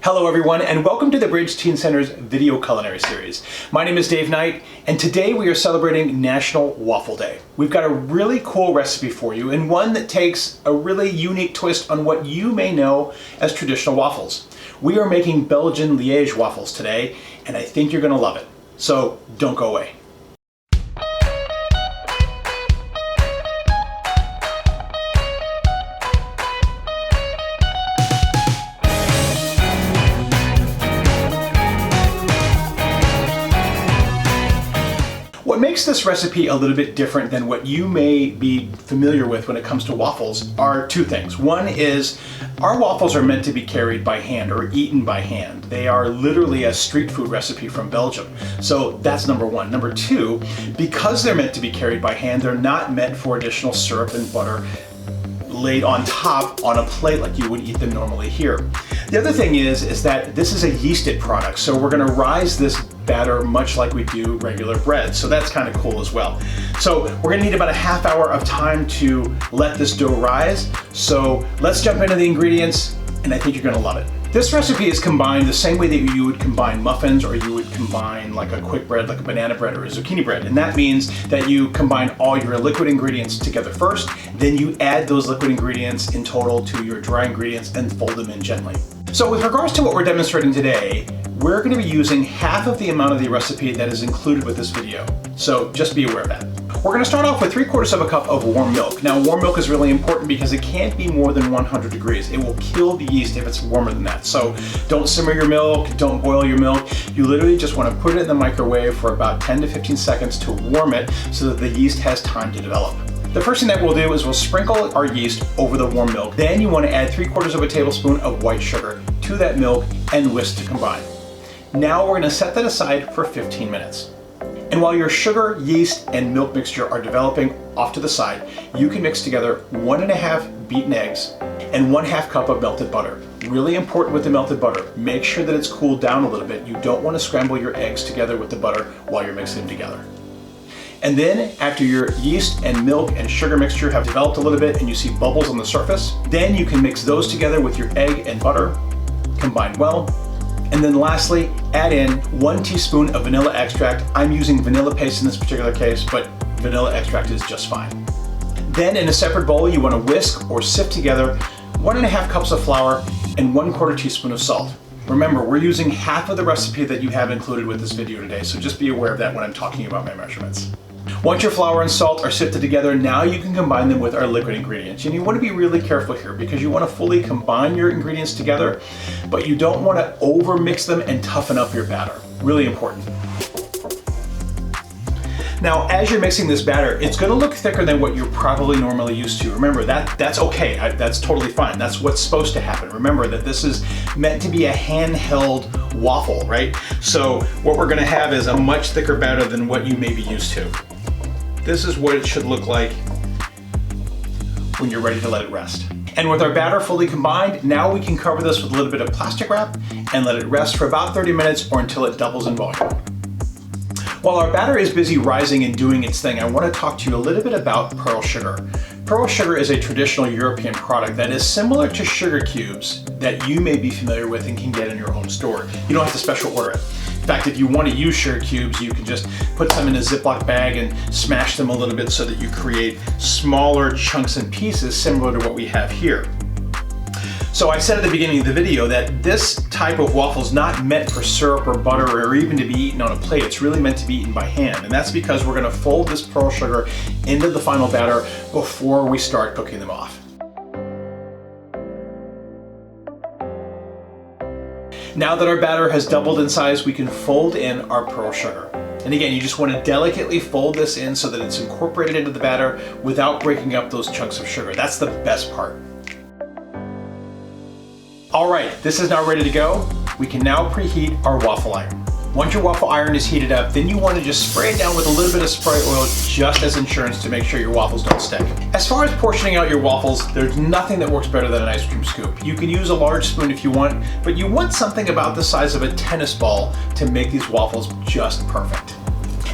Hello everyone, and welcome to the Bridge Teen Center's video culinary series. My name is Dave Knight, and today we are celebrating National Waffle Day. We've got a really cool recipe for you, and one that takes a really unique twist on what you may know as traditional waffles. We are making Belgian Liège waffles today, and I think you're gonna love it. So don't go away. What makes this recipe a little bit different than what you may be familiar with when it comes to waffles are two things. One is our waffles are meant to be carried by hand or eaten by hand. They are literally a street food recipe from Belgium. So that's number one. Number two, because they're meant to be carried by hand, they're not meant for additional syrup and butter laid on top on a plate like you would eat them normally here. The other thing is that this is a yeasted product, so we're gonna rise this batter much like we do regular bread, so that's kind of cool as well. So we're gonna need about a half hour of time to let this dough rise, so let's jump into the ingredients, and I think you're gonna love it. This recipe is combined the same way that you would combine muffins or you would combine like a quick bread, like a banana bread or a zucchini bread. And that means that you combine all your liquid ingredients together first, then you add those liquid ingredients in total to your dry ingredients and fold them in gently. So with regards to what we're demonstrating today, we're going to be using half of the amount of the recipe that is included with this video. So just be aware of that. We're going to start off with 3/4 of a cup of warm milk. Now warm milk is really important because it can't be more than 100 degrees. It will kill the yeast if it's warmer than that. So don't simmer your milk, don't boil your milk. You literally just want to put it in the microwave for about 10 to 15 seconds to warm it so that the yeast has time to develop. The first thing that we'll do is we'll sprinkle our yeast over the warm milk. Then you want to add 3/4 of a tablespoon of white sugar to that milk and whisk to combine. Now we're going to set that aside for 15 minutes. And while your sugar, yeast, and milk mixture are developing off to the side, you can mix together 1½ beaten eggs and 1/2 cup of melted butter. Really important with the melted butter, make sure that it's cooled down a little bit. You don't want to scramble your eggs together with the butter while you're mixing them together. And then after your yeast and milk and sugar mixture have developed a little bit and you see bubbles on the surface, then you can mix those together with your egg and butter, combine well. And then lastly, add in 1 teaspoon of vanilla extract. I'm using vanilla paste in this particular case, but vanilla extract is just fine. Then in a separate bowl, you want to whisk or sift together 1½ cups of flour and 1/4 teaspoon of salt. Remember, we're using half of the recipe that you have included with this video today, so just be aware of that when I'm talking about my measurements. Once your flour and salt are sifted together, now you can combine them with our liquid ingredients. And you want to be really careful here because you want to fully combine your ingredients together, but you don't want to over mix them and toughen up your batter. Really important. Now, as you're mixing this batter, it's going to look thicker than what you're probably normally used to. Remember, that's okay. That's totally fine. That's what's supposed to happen. Remember that this is meant to be a handheld waffle, right? So what we're going to have is a much thicker batter than what you may be used to. This is what it should look like when you're ready to let it rest. And with our batter fully combined, now we can cover this with a little bit of plastic wrap and let it rest for about 30 minutes or until it doubles in volume. While our batter is busy rising and doing its thing, I want to talk to you a little bit about pearl sugar. Pearl sugar is a traditional European product that is similar to sugar cubes that you may be familiar with and can get in your own store. You don't have to special order it. In fact, if you want to use sugar cubes, you can just put some in a Ziploc bag and smash them a little bit so that you create smaller chunks and pieces similar to what we have here. So I said at the beginning of the video that this type of waffle is not meant for syrup or butter or even to be eaten on a plate. It's really meant to be eaten by hand. And that's because we're going to fold this pearl sugar into the final batter before we start cooking them off. Now that our batter has doubled in size, we can fold in our pearl sugar. And again, you just want to delicately fold this in so that it's incorporated into the batter without breaking up those chunks of sugar. That's the best part. All right, this is now ready to go. We can now preheat our waffle iron. Once your waffle iron is heated up, then you want to just spray it down with a little bit of spray oil just as insurance to make sure your waffles don't stick. As far as portioning out your waffles, there's nothing that works better than an ice cream scoop. You can use a large spoon if you want, but you want something about the size of a tennis ball to make these waffles just perfect.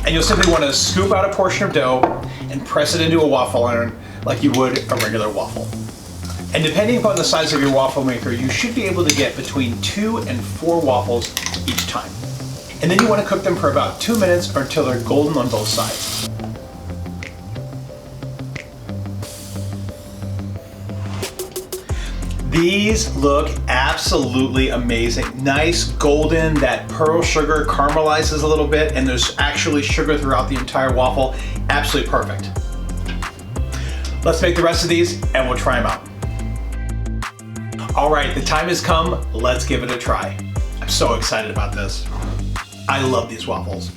And you'll simply want to scoop out a portion of dough and press it into a waffle iron like you would a regular waffle. And depending upon the size of your waffle maker, you should be able to get between 2 and 4 waffles each time. And then you want to cook them for about 2 minutes or until they're golden on both sides. These look absolutely amazing. Nice golden, that pearl sugar caramelizes a little bit, and there's actually sugar throughout the entire waffle. Absolutely perfect. Let's make the rest of these and we'll try them out. All right, the time has come. Let's give it a try. I'm so excited about this. I love these waffles.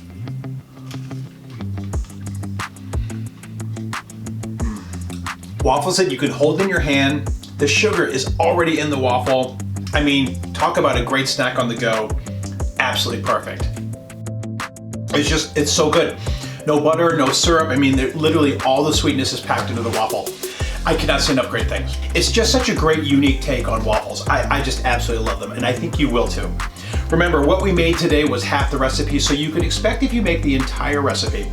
Waffles that you can hold in your hand. The sugar is already in the waffle. I mean, talk about a great snack on the go. Absolutely perfect. It's so good. No butter, no syrup. I mean, literally all the sweetness is packed into the waffle. I cannot say enough great things. It's just such a great, unique take on waffles. I just absolutely love them, and I think you will too. Remember, what we made today was half the recipe, so you can expect, if you make the entire recipe,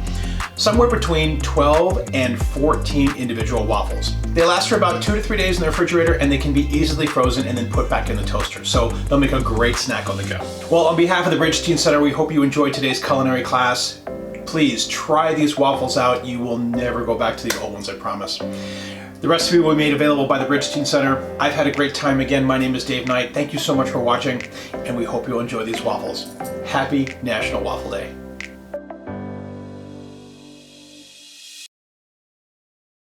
somewhere between 12 and 14 individual waffles. They last for about 2 to 3 days in the refrigerator, and they can be easily frozen and then put back in the toaster. So they'll make a great snack on the go. Well, on behalf of the Bridge Center, we hope you enjoyed today's culinary class. Please try these waffles out. You will never go back to the old ones, I promise. The recipe will be made available by the Bridge Center. I've had a great time. Again, my name is Dave Knight. Thank you so much for watching, and we hope you'll enjoy these waffles. Happy National Waffle Day.